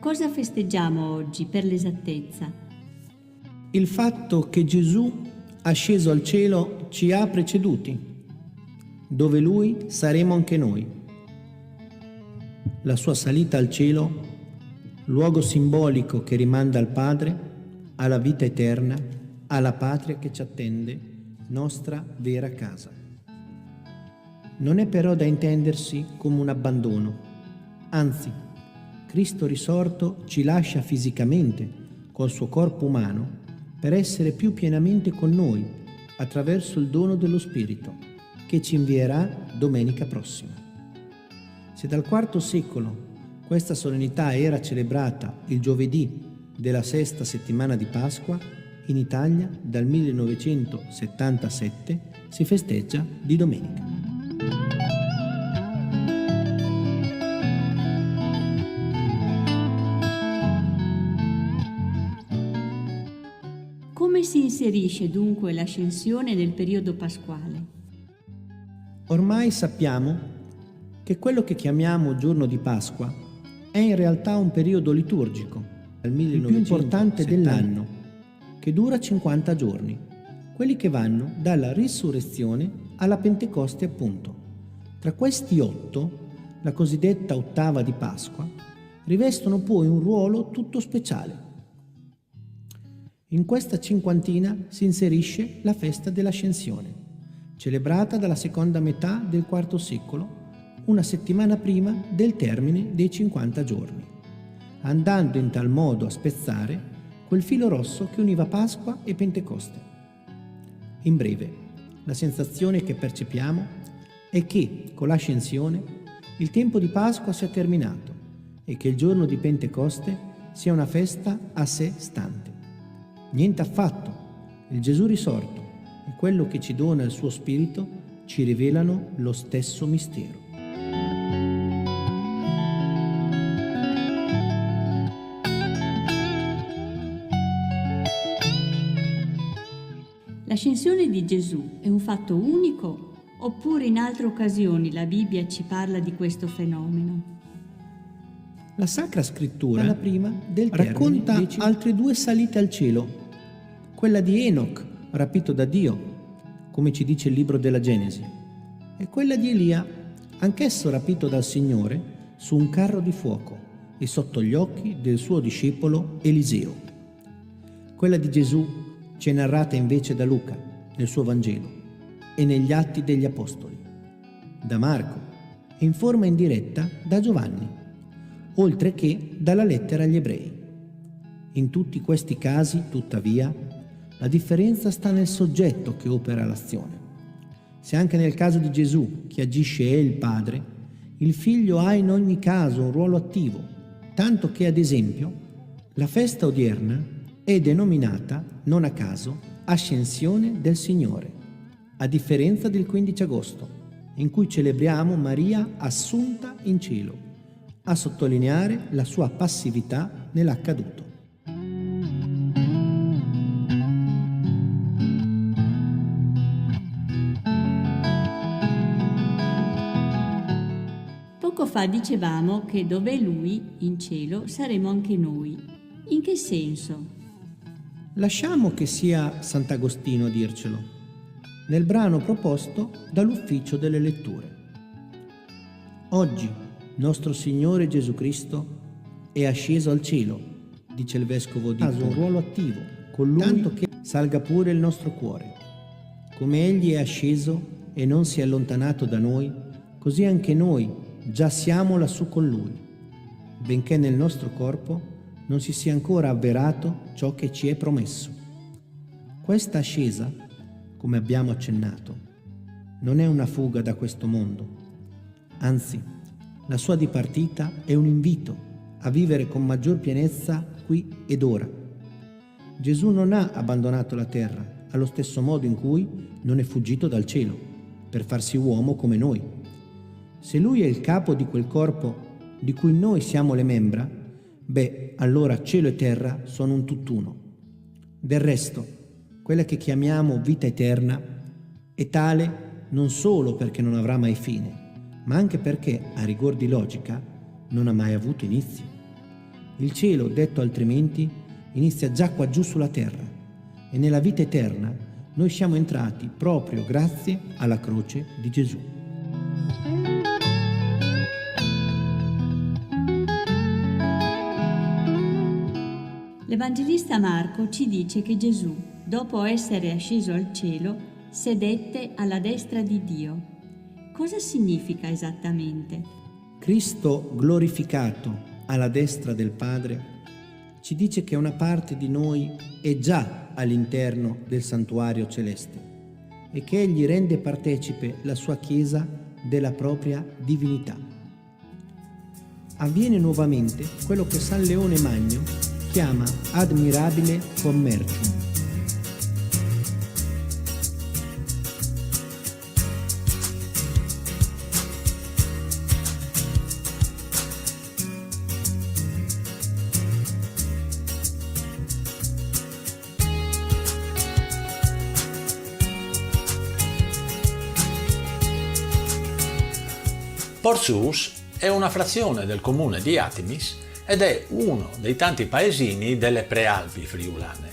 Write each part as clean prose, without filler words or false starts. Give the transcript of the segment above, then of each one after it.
Cosa festeggiamo oggi per l'esattezza? Il fatto che Gesù, asceso al cielo, ci ha preceduti. Dove Lui saremo anche noi. La sua salita al cielo, luogo simbolico che rimanda al Padre, alla vita eterna, alla patria che ci attende, nostra vera casa. Non è però da intendersi come un abbandono, anzi, Cristo risorto ci lascia fisicamente col suo corpo umano per essere più pienamente con noi attraverso il dono dello Spirito che ci invierà domenica prossima. Se dal IV secolo questa solennità era celebrata il giovedì della sesta settimana di Pasqua, in Italia dal 1977 si festeggia di domenica. Come si inserisce dunque l'ascensione nel periodo pasquale? Ormai sappiamo che quello che chiamiamo giorno di Pasqua è in realtà un periodo liturgico, il più importante dell'anno, che dura 50 giorni, quelli che vanno dalla risurrezione alla Pentecoste appunto. Tra questi 8, la cosiddetta ottava di Pasqua, rivestono poi un ruolo tutto speciale. In questa cinquantina si inserisce la festa dell'Ascensione, celebrata dalla seconda metà del IV secolo, una settimana prima del termine dei 50 giorni, andando in tal modo a spezzare quel filo rosso che univa Pasqua e Pentecoste. In breve, la sensazione che percepiamo è che, con l'ascensione, il tempo di Pasqua sia terminato e che il giorno di Pentecoste sia una festa a sé stante. Niente affatto, il Gesù risorto e quello che ci dona il suo Spirito ci rivelano lo stesso mistero. L'ascensione di Gesù è un fatto unico oppure in altre occasioni la Bibbia ci parla di questo fenomeno? La Sacra Scrittura, la prima del racconta altre 2 salite al cielo, quella di Enoch, rapito da Dio, come ci dice il libro della Genesi, e quella di Elia, anch'esso rapito dal Signore su un carro di fuoco e sotto gli occhi del suo discepolo Eliseo. Quella di Gesù ci è narrata invece da Luca nel suo Vangelo e negli Atti degli Apostoli, da Marco e in forma indiretta da Giovanni, oltre che dalla lettera agli Ebrei. In tutti questi casi, tuttavia, la differenza sta nel soggetto che opera l'azione. Se anche nel caso di Gesù chi agisce è il Padre, il Figlio ha in ogni caso un ruolo attivo, tanto che, ad esempio, la festa odierna è denominata, non a caso, Ascensione del Signore, a differenza del 15 agosto, in cui celebriamo Maria assunta in cielo, a sottolineare la sua passività nell'accaduto. Poco fa dicevamo che dove è Lui, in cielo, saremo anche noi. In che senso? Lasciamo che sia Sant'Agostino a dircelo, nel brano proposto dall'Ufficio delle Letture. Oggi nostro Signore Gesù Cristo è asceso al cielo, dice il Vescovo di Como, un ruolo attivo, con Lui, tanto che salga pure il nostro cuore. Come Egli è asceso e non si è allontanato da noi, così anche noi già siamo lassù con Lui, benché nel nostro corpo non si sia ancora avverato ciò che ci è promesso. Questa ascesa, come abbiamo accennato, non è una fuga da questo mondo, anzi, la sua dipartita è un invito a vivere con maggior pienezza qui ed ora. Gesù non ha abbandonato la terra, allo stesso modo in cui non è fuggito dal cielo, per farsi uomo come noi. Se Lui è il capo di quel corpo di cui noi siamo le membra, beh, allora cielo e terra sono un tutt'uno. Del resto, quella che chiamiamo vita eterna è tale non solo perché non avrà mai fine, ma anche perché, a rigor di logica, non ha mai avuto inizio. Il cielo, detto altrimenti, inizia già qua giù sulla terra e nella vita eterna noi siamo entrati proprio grazie alla croce di Gesù. L'Evangelista Marco ci dice che Gesù, dopo essere asceso al cielo, sedette alla destra di Dio. Cosa significa esattamente? Cristo glorificato alla destra del Padre ci dice che una parte di noi è già all'interno del santuario celeste e che Egli rende partecipe la sua Chiesa della propria divinità. Avviene nuovamente quello che San Leone Magno chiama admirabile commercium. Porcius è una frazione del comune di Atimis ed è uno dei tanti paesini delle Prealpi friulane.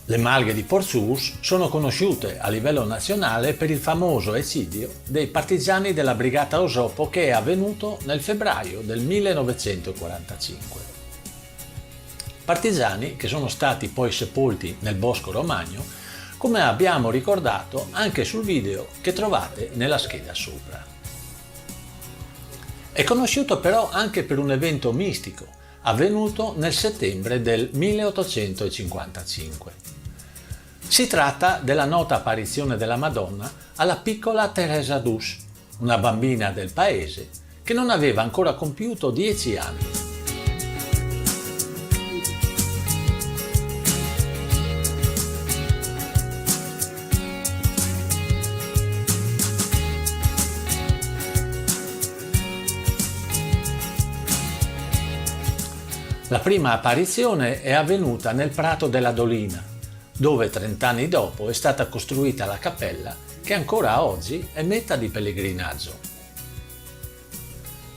Le malghe di Porcius sono conosciute a livello nazionale per il famoso eccidio dei partigiani della Brigata Osopo che è avvenuto nel febbraio del 1945. Partigiani che sono stati poi sepolti nel Bosco Romagno, come abbiamo ricordato anche sul video che trovate nella scheda sopra. È conosciuto però anche per un evento mistico avvenuto nel settembre del 1855. Si tratta della nota apparizione della Madonna alla piccola Teresa d'Us, una bambina del paese che non aveva ancora compiuto 10 anni. La prima apparizione è avvenuta nel Prato della Dolina, dove 30 anni dopo è stata costruita la cappella che ancora oggi è meta di pellegrinaggio.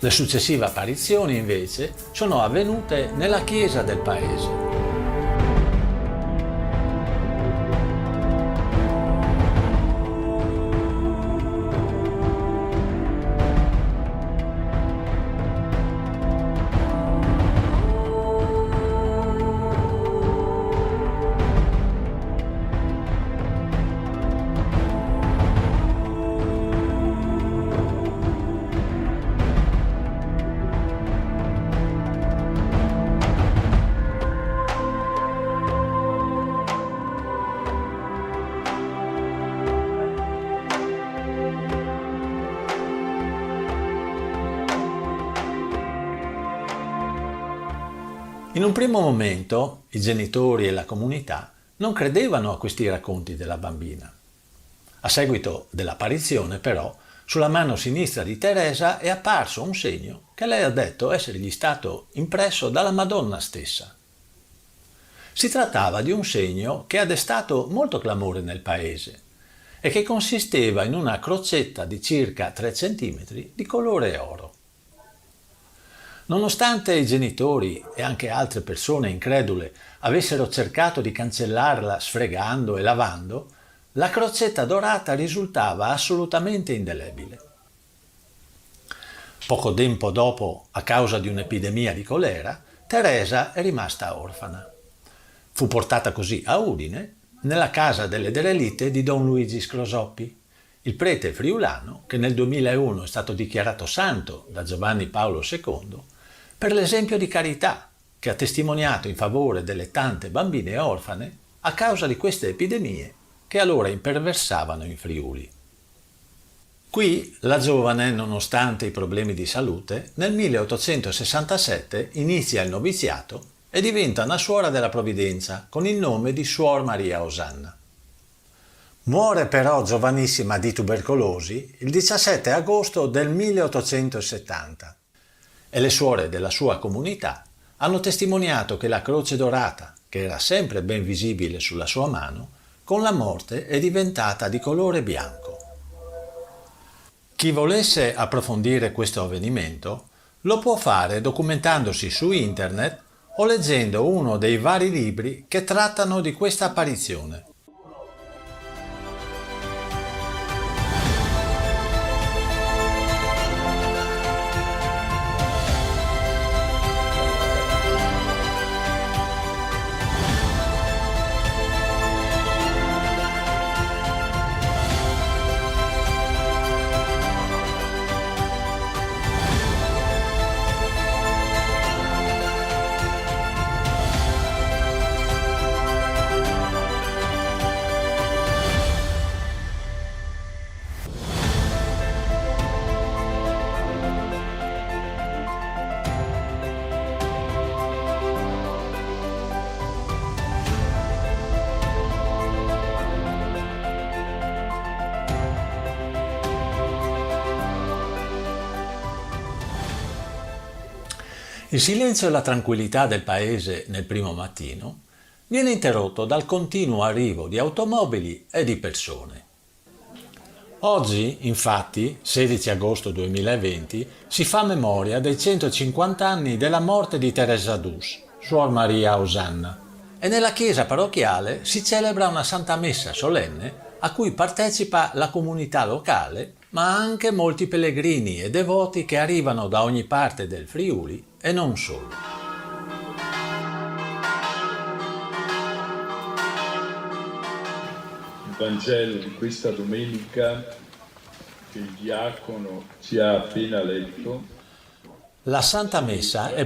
Le successive apparizioni invece sono avvenute nella chiesa del paese. In un primo momento i genitori e la comunità non credevano a questi racconti della bambina. A seguito dell'apparizione, però, sulla mano sinistra di Teresa è apparso un segno che lei ha detto essergli stato impresso dalla Madonna stessa. Si trattava di un segno che ha destato molto clamore nel paese e che consisteva in una crocetta di circa 3 cm di colore oro. Nonostante i genitori e anche altre persone incredule avessero cercato di cancellarla sfregando e lavando, la crocetta dorata risultava assolutamente indelebile. Poco tempo dopo, a causa di un'epidemia di colera, Teresa è rimasta orfana. Fu portata così a Udine, nella casa delle derelitte di Don Luigi Scrosoppi, il prete friulano che nel 2001 è stato dichiarato santo da Giovanni Paolo II per l'esempio di carità che ha testimoniato in favore delle tante bambine orfane a causa di queste epidemie che allora imperversavano in Friuli. Qui la giovane, nonostante i problemi di salute, nel 1867 inizia il noviziato e diventa una suora della Provvidenza con il nome di Suor Maria Osanna. Muore però giovanissima di tubercolosi il 17 agosto del 1870 e le suore della sua comunità hanno testimoniato che la croce dorata, che era sempre ben visibile sulla sua mano, con la morte è diventata di colore bianco. Chi volesse approfondire questo avvenimento lo può fare documentandosi su internet o leggendo uno dei vari libri che trattano di questa apparizione. Il silenzio e la tranquillità del paese nel primo mattino viene interrotto dal continuo arrivo di automobili e di persone. Oggi, infatti, 16 agosto 2020, si fa memoria dei 150 anni della morte di Teresa d'Us, Suor Maria Osanna, e nella chiesa parrocchiale si celebra una Santa Messa solenne a cui partecipa la comunità locale, ma anche molti pellegrini e devoti che arrivano da ogni parte del Friuli e non solo. Il Vangelo di questa domenica che il diacono ci ha appena letto. La Santa Messa è